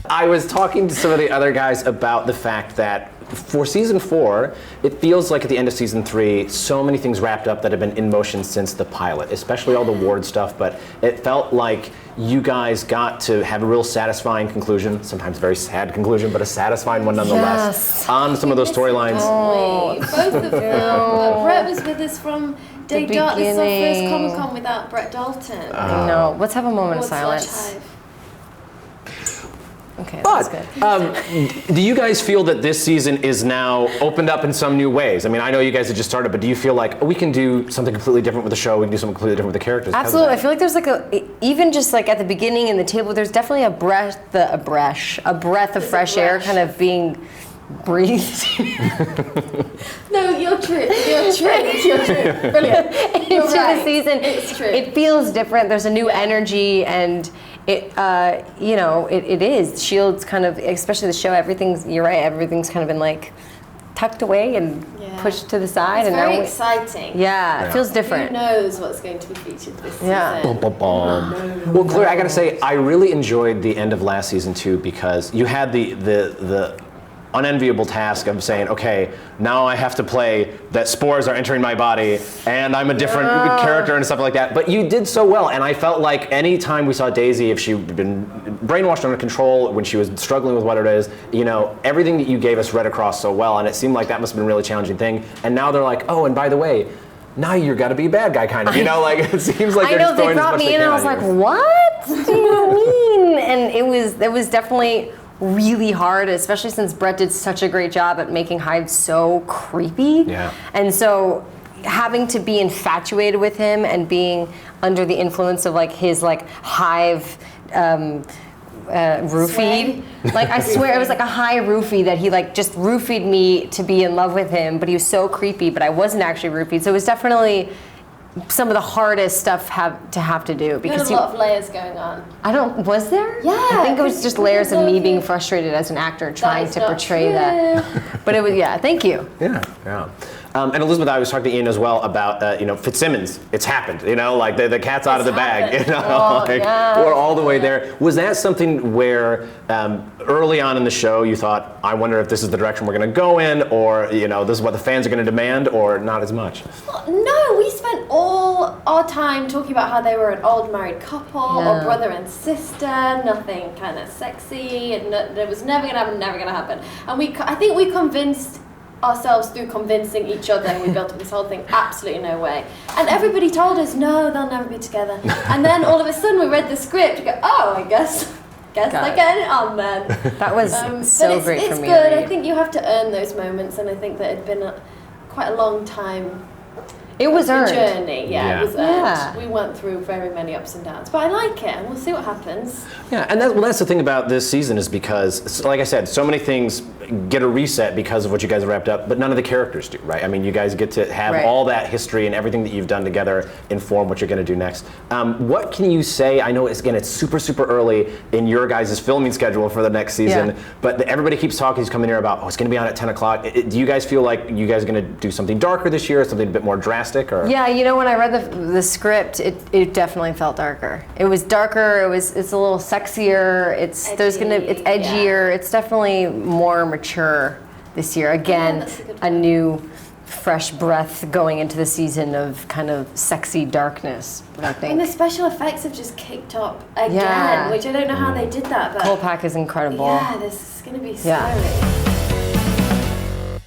I was talking to some of the other guys about the fact that for season 4, it feels like at the end of season 3, so many things wrapped up that have been in motion since the pilot, especially all the Ward stuff, but it felt like you guys got to have a real satisfying conclusion, sometimes a very sad conclusion, but a satisfying one nonetheless, on some of those storylines. Both of them. Brett was with us from day dot. This is our first Comic-Con without Brett Dalton. I know. Let's have a moment of silence. Okay, that's good. Do you guys feel that this season is now opened up in some new ways? I mean, I know you guys have just started, but do you feel like we can do something completely different with the show? We can do something completely different with the characters? Absolutely. I feel like there's like even just like at the beginning in the table, there's definitely a breath of fresh air kind of being breathed. No, you're true. Brilliant. Into the season. It's true. It feels different. There's a new energy, and it is. S.H.I.E.L.D's kind of, especially the show, you're right, everything's kind of been like tucked away and pushed to the side. It's very exciting. Yeah, it feels different. Who knows what's going to be featured this season? Well, Claire, I gotta say, I really enjoyed the end of last season too, because you had the unenviable task of saying, okay, now I have to play that spores are entering my body and I'm a different character and stuff like that. But you did so well, and I felt like any time we saw Daisy, if she'd been brainwashed under control, when she was struggling with what it is, everything that you gave us read across so well, and it seemed like that must have been a really challenging thing. And now they're like, oh, and by the way, now you're got to be a bad guy, kind of. Like it seems like they're just throwing as much as they can. I know, they brought me in and I was like, what do you mean? And it was definitely really hard, especially since Brett did such a great job at making Hyde so creepy. Yeah. And so having to be infatuated with him and being under the influence of like his like hive roofie. Like I swear it was like a high roofie that he like just roofied me to be in love with him, but he was so creepy, but I wasn't actually roofied. So it was definitely some of the hardest stuff have to do, because there's a lot of layers going on. Was there? Yeah. I think it was just layers of me being frustrated as an actor trying to portray that. But it was, thank you. Yeah. And Elizabeth, I was talking to Ian as well about, Fitzsimmons. It's happened, like the cat's out of the bag, we're all the way there. Was that something where early on in the show you thought, I wonder if this is the direction we're going to go in, or, this is what the fans are going to demand, or not as much? No, we spent all our time talking about how they were an old married couple, or brother and sister, nothing kind of sexy, and it was never going to happen. And I think we convinced ourselves through convincing each other, and we built up this whole thing, absolutely no way. And everybody told us, no, they'll never be together. And then all of a sudden we read the script and go, oh, I guess they're getting it on then. That was so great for me. It's good. I think you have to earn those moments, and I think that it'd been quite a long time. It was earned. Journey, it was earned. We went through very many ups and downs, but I like it, and we'll see what happens. Yeah, and that's the thing about this season, is because, like I said, so many things get a reset because of what you guys have wrapped up, but none of the characters do, right? I mean, you guys get to have all that history and everything that you've done together inform what you're going to do next. What can you say? I know, it's super, super early in your guys' filming schedule for the next season, but everybody keeps talking, he's coming here about, it's going to be on at 10 o'clock. Do you guys feel like you guys are going to do something darker this year, something a bit more drastic? Or? Yeah, when I read the script, it definitely felt darker. It was darker. It's a little sexier. It's edgier. It's definitely more mature this year. Again, a new, fresh breath going into the season of kind of sexy darkness. I think. And the special effects have just kicked up again, which I don't know how they did that. But Kolpak is incredible. Yeah, this is going to be scary.